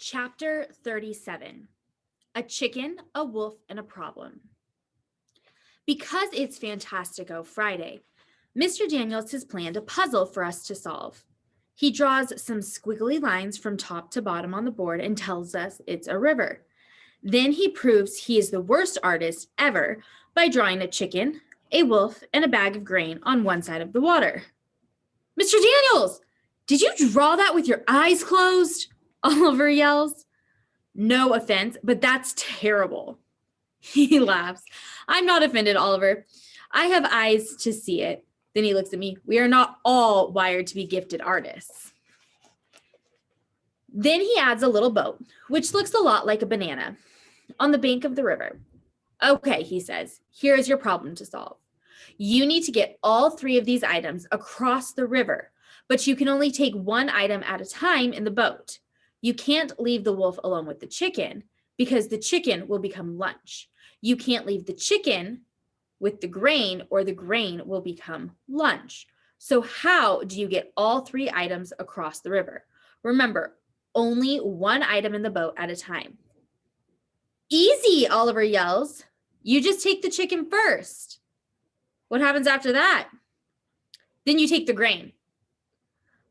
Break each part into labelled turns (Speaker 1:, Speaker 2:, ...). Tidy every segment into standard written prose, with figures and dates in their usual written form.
Speaker 1: Chapter 37, A Chicken, a Wolf, and a Problem. Because it's Fantastico Friday, Mr. Daniels has planned a puzzle for us to solve. He draws some squiggly lines from top to bottom on the board and tells us it's a river. Then he proves he is the worst artist ever by drawing a chicken, a wolf, and a bag of grain on one side of the water. Mr. Daniels, did you draw that with your eyes closed? Oliver yells. No offense, but that's terrible. He laughs. I'm not offended, Oliver. I have eyes to see it. Then he looks at me. We are not all wired to be gifted artists. Then he adds a little boat, which looks a lot like a banana, on the bank of the river. Okay, he says, here is your problem to solve. You need to get all three of these items across the river, but you can only take one item at a time in the boat. You can't leave the wolf alone with the chicken because the chicken will become lunch. You can't leave the chicken with the grain or the grain will become lunch. So how do you get all three items across the river? Remember, only one item in the boat at a time. Easy, Oliver yells. You just take the chicken first. What happens after that? Then you take the grain.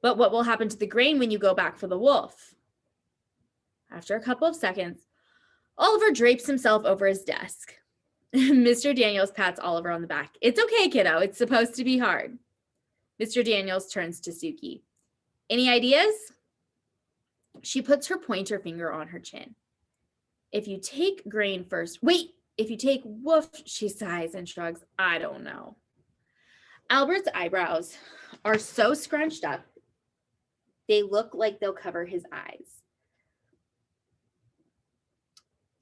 Speaker 1: But what will happen to the grain when you go back for the wolf? After a couple of seconds, Oliver drapes himself over his desk. Mr. Daniels pats Oliver on the back. It's okay, kiddo. It's supposed to be hard. Mr. Daniels turns to Suki. Any ideas? She puts her pointer finger on her chin. If you take grain first, wait, if you take wolf, she sighs and shrugs. I don't know. Albert's eyebrows are so scrunched up, they look like they'll cover his eyes.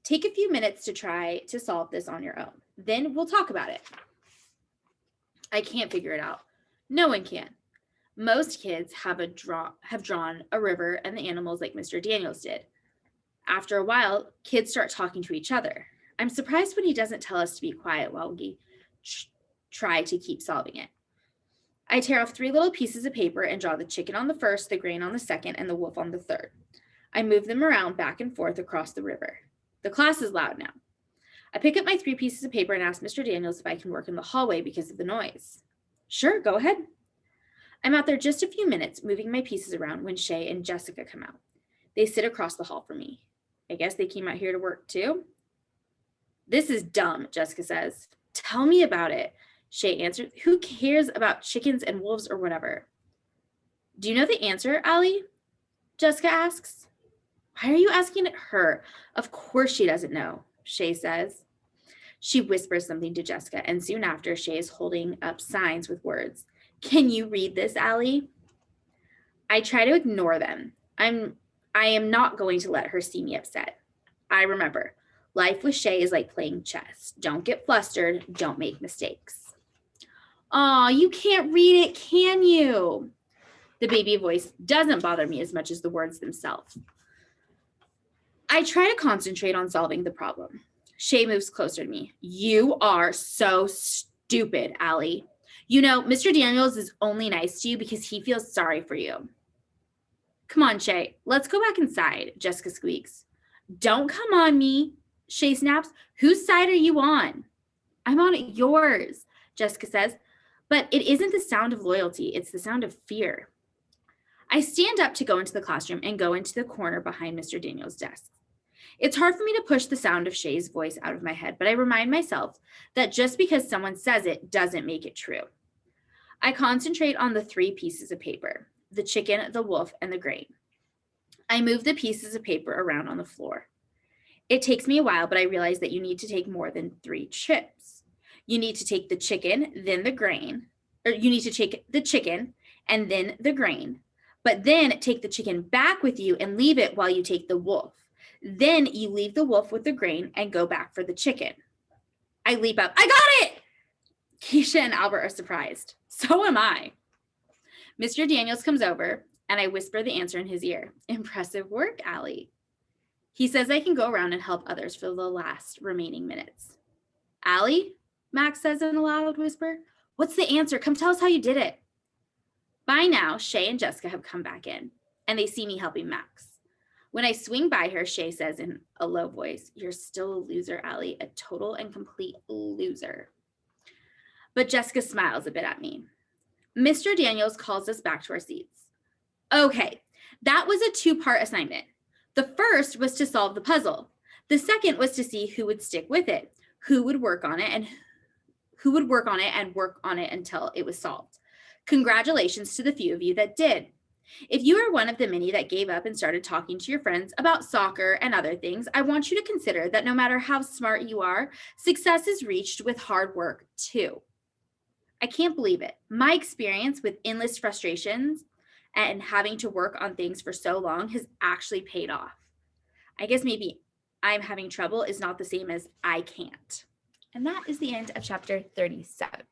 Speaker 1: Take a few minutes to try to solve this on your own. Then we'll talk about it. I can't figure it out. No one can. Most kids have drawn a river and the animals like Mr. Daniels did. After a while, kids start talking to each other. I'm surprised when he doesn't tell us to be quiet while we try to keep solving it. I tear off 3 little pieces of paper and draw the chicken on the first, the grain on the second, and the wolf on the third. I move them around back and forth across the river. The class is loud now. I pick up my 3 pieces of paper and ask Mr. Daniels if I can work in the hallway because of the noise. Sure, go ahead. I'm out there just a few minutes moving my pieces around when Shay and Jessica come out. They sit across the hall from me. I guess they came out here to work too. This is dumb, Jessica says. Tell me about it. Shay answered. Who cares about chickens and wolves or whatever? Do you know the answer, Allie? Jessica asks. Why are you asking her? Of course she doesn't know, Shay says. She whispers something to Jessica, and soon after, Shay is holding up signs with words. Can you read this, Allie? I try to ignore them. I am not going to let her see me upset. I remember, life with Shay is like playing chess. Don't get flustered. Don't make mistakes. Aw, you can't read it, can you? The baby voice doesn't bother me as much as the words themselves. I try to concentrate on solving the problem. Shay moves closer to me. You are so stupid, Allie. You know, Mr. Daniels is only nice to you because he feels sorry for you. Come on, Shay, let's go back inside, Jessica squeaks. Don't come on me, Shay snaps. Whose side are you on? I'm on yours, Jessica says. But it isn't the sound of loyalty, it's the sound of fear. I stand up to go into the classroom and go into the corner behind Mr. Daniels' desk. It's hard for me to push the sound of Shay's voice out of my head, but I remind myself that just because someone says it doesn't make it true. I concentrate on the 3 pieces of paper, the chicken, the wolf, and the grain. I move the pieces of paper around on the floor. It takes me a while, but I realize that you need to take more than 3 chips. You need to take the chicken, then the grain, or you need to take the chicken and then the grain, but then take the chicken back with you and leave it while you take the wolf. Then you leave the wolf with the grain and go back for the chicken. I leap up. I got it! Keisha and Albert are surprised. So am I. Mr. Daniels comes over and I whisper the answer in his ear. Impressive work, Allie. He says I can go around and help others for the last remaining minutes. Allie, Max says in a loud whisper, what's the answer? Come tell us how you did it. By now, Shay and Jessica have come back in and they see me helping Max. When I swing by her, Shay says in a low voice, "You're still a loser, Allie, a total and complete loser." But Jessica smiles a bit at me. Mr. Daniels calls us back to our seats. Okay, that was a two-part assignment. The first was to solve the puzzle. The second was to see who would stick with it, who would work on it and work on it until it was solved. Congratulations to the few of you that did. If you are one of the many that gave up and started talking to your friends about soccer and other things, I want you to consider that no matter how smart you are, success is reached with hard work too. I can't believe it. My experience with endless frustrations and having to work on things for so long has actually paid off. I guess maybe I'm having trouble is not the same as I can't. And that is the end of chapter 37.